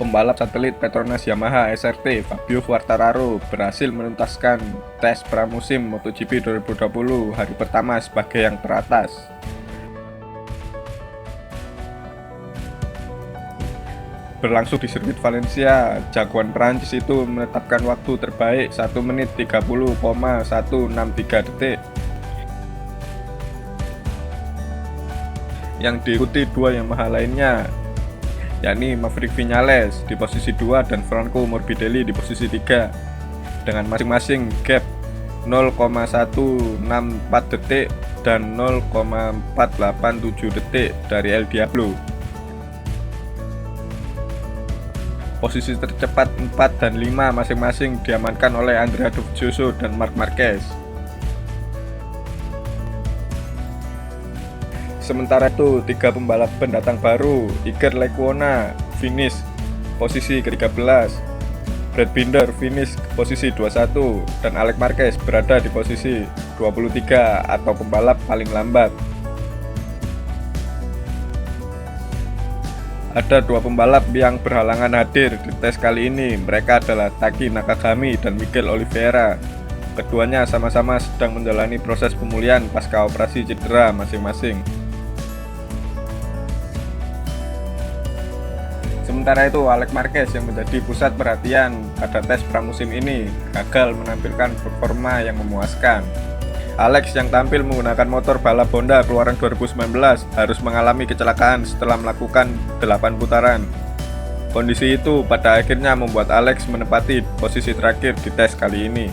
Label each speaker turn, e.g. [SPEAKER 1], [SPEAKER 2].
[SPEAKER 1] Pembalap satelit Petronas Yamaha SRT Fabio Quartararo berhasil menuntaskan tes pramusim MotoGP 2020 hari pertama sebagai yang teratas. Berlangsung di sirkuit Valencia, jagoan Prancis itu menetapkan waktu terbaik 1 menit 30,163 detik, yang diikuti dua Yamaha lainnya, yakni Maverick Viñales di posisi 2 dan Franco Morbidelli di posisi 3, dengan masing-masing gap 0,164 detik dan 0,487 detik dari El Diablo. Posisi tercepat 4 dan 5 masing-masing diamankan oleh Andrea Dovizioso dan Marc Marquez. Sementara itu, 3 pembalap pendatang baru, Iker Lecuona finish posisi ke-13, Brad Binder finish posisi 21, dan Alex Marquez berada di posisi 23 atau pembalap paling lambat. Ada 2 pembalap yang berhalangan hadir di tes kali ini. Mereka adalah Taki Nakagami dan Miguel Oliveira. Keduanya sama-sama sedang menjalani proses pemulihan pasca operasi cedera masing-masing. Sementara itu, Alex Marquez yang menjadi pusat perhatian pada tes pramusim ini gagal menampilkan performa yang memuaskan. Alex yang tampil menggunakan motor balap Honda keluaran 2019 harus mengalami kecelakaan setelah melakukan 8 putaran. Kondisi itu pada akhirnya membuat Alex menempati posisi terakhir di tes kali ini.